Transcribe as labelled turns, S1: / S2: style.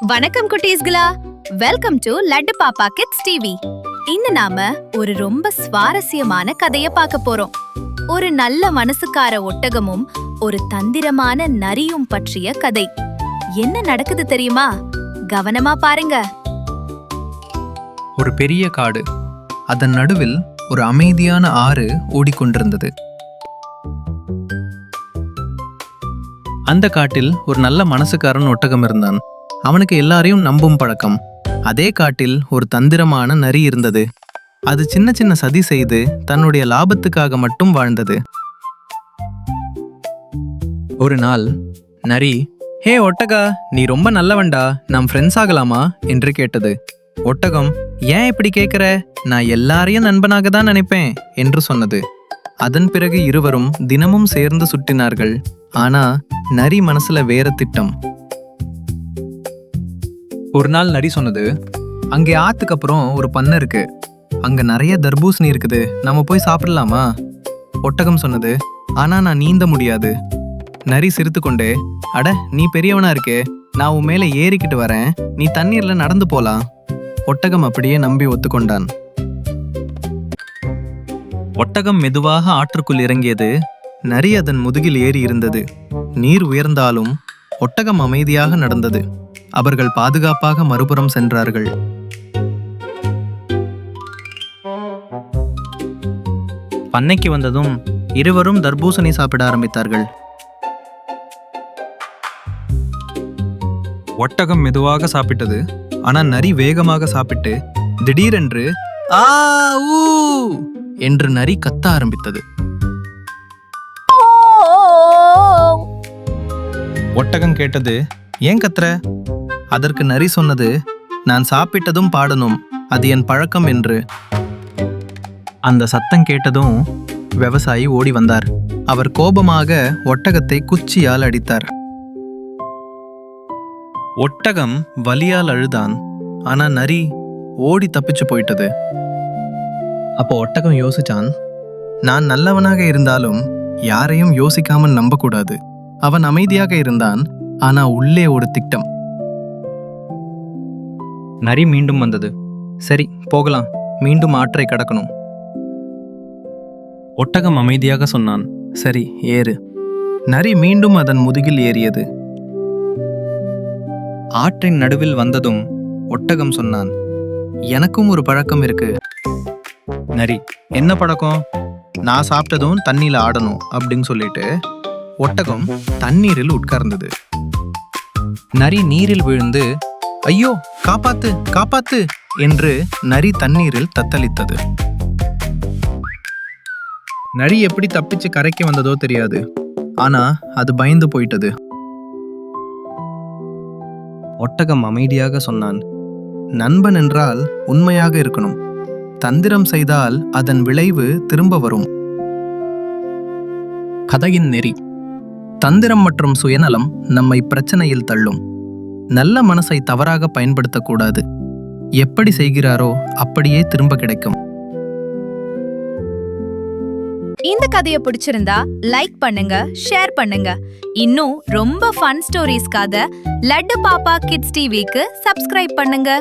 S1: வணக்கம் குட்டீஸ்களா, welcome to laddu பாப்பா kids TV. இன்னு நாம ஒரு ரொம்ப சுவாரஸ்யமான கதைய பார்க்க போறோம். ஒரு நல்ல மனசுக்கார ஒட்டகமும் ஒரு தந்திரமான நரியும் பற்றிய கதை. என்ன நடக்குது தெரியுமா? கவனமா பாருங்க.
S2: ஒரு பெரிய காடு, அதன் நடுவில் ஒரு அமைதியான ஆறு ஓடிக்கொண்டிருந்தது. அந்த காட்டில் ஒரு நல்ல மனசுக்காரன் ஒட்டகம் இருந்தான். அவனுக்கு எல்லாரையும் நம்பும் பழக்கம். அதே காட்டில் ஒரு தந்திரமான நரி இருந்தது. அது சின்ன சின்ன சதி செய்து தன்னுடைய லாபத்துக்காக மட்டும் வாழ்ந்தது. ஒரு நாள் நரி, "ஹே ஒட்டகா, நீ ரொம்ப நல்லவன்டா, நாம் ஃப்ரெண்ட்ஸ் ஆகலாமா?" என்று கேட்டது. ஒட்டகம், "ஏன் இப்படி கேட்குற? நான் எல்லாரையும் நண்பனாக தான் நினைப்பேன்" என்று சொன்னது. அதன் பிறகு இருவரும் தினமும் சேர்ந்து சுட்டினார்கள். ஆனா நரி மனசுல வேற திட்டம். ஒரு நாள் நரி சொன்னது, "அங்கே ஆத்துக்கு அப்புறம் ஒரு பண்ணை இருக்கு. அங்க நிறைய தர்பூசணி இருக்குது, நம்ம போய் சாப்பிடலாமா?" ஒட்டகம் சொன்னது, "ஆனா நான் நீந்த முடியாது." நரி சிரித்துக்கொண்டே, "அட, நீ பெரியவனா இருக்கே, நான் உன் மேல ஏறிக்கிட்டு வரேன், நீ தண்ணீர்ல நடந்து போலாம்." ஒட்டகம் அப்படியே நம்பி ஒத்துக்கொண்டான். ஒட்டகம் மெதுவாக ஆற்றுக்குள் இறங்கியது. நரி அதன் முதுகில் ஏறி இருந்தது. நீர் உயர்ந்தாலும் ஒட்டகம் அமைதியாக நடந்தது. அவர்கள் பாதுகாப்பாக மறுபுறம் சென்றார்கள். பண்ணைக்கு வந்ததும் இருவரும் தர்பூசணி சாப்பிட ஆரம்பித்தார்கள். ஒட்டகம் மெதுவாக சாப்பிட்டது. ஆனா நரி வேகமாக சாப்பிட்டு திடீரென்று "ஆ ஊ" என்று நரி கத்த ஆரம்பித்தது. ஒட்டகம் கேட்டது, "ஏன் கத்துற?" அதற்கு நரி சொன்னது, "நான் சாப்பிட்டதும் பாடணும், அது என் பழக்கம்" என்று. அந்த சத்தம் கேட்டதும் விவசாயி ஓடி வந்தார். அவர் கோபமாக ஒட்டகத்தை குச்சியால் அடித்தார். ஒட்டகம் வலியால் அழுதான். ஆனா நரி ஓடி தப்பிச்சு போயிட்டது. அப்போ ஒட்டகம் யோசிச்சான், நான் நல்லவனாக இருந்தாலும் யாரையும் யோசிக்காமல் நம்பக்கூடாது. அவன் அமைதியாக இருந்தான், ஆனா உள்ளே ஒரு திட்டம். நரி மீண்டும் வந்தது. "சரி, போகலாம், மீண்டும் ஆற்றை கடக்கணும்." ஒட்டகம் அமைதியாக சொன்னான், "சரி, ஏறு." நரி மீண்டும் அதன் முதுகில் ஏறியது. ஆற்றின் நடுவில் வந்ததும் ஒட்டகம் சொன்னான், "எனக்கும் ஒரு பழக்கம் இருக்கு." நரி, "என்ன பழக்கம்?" "நான் சாப்பிட்டதும் தண்ணியில ஆடணும்" அப்படின்னு சொல்லிட்டு ஒட்டகம் தண்ணீரில் உட்கார்ந்தது. நரி நீரில் விழுந்து, "ஐயோ, காப்பாத்து காப்பாத்து" என்று நரி தண்ணீரில் தத்தளித்தது. நரி எப்படி தப்பிச்சு கரைக்கு வந்ததோ தெரியாது. ஆனா அது பயந்து போயிட்டது. ஒட்டகம் அமைதியாக சொன்னான், "நண்பன் என்றால் உண்மையாக இருக்கணும். தந்திரம் செய்தால் அதன் விளைவு திரும்ப வரும்." கதையின் நெறி: தந்திரம் மற்றும் சுயநலம் நம்மை பிரச்சனையில் தள்ளும். நல்ல மனசை தவறாக பயன்படுத்தக்கூடாது. எப்படி செய்கிறாரோ அப்படியே திரும்ப கிடைக்கும்.
S1: இந்த கதையை பிடிச்சிருந்தா லைக் பண்ணுங்க, ஷேர் பண்ணுங்க. இன்னும் ரொம்ப ஃபன் ஸ்டோரிஸ்க்காக லட்டு பாப்பா கிட்ஸ் டிவிக்கு சப்ஸ்கிரைப் பண்ணுங்க.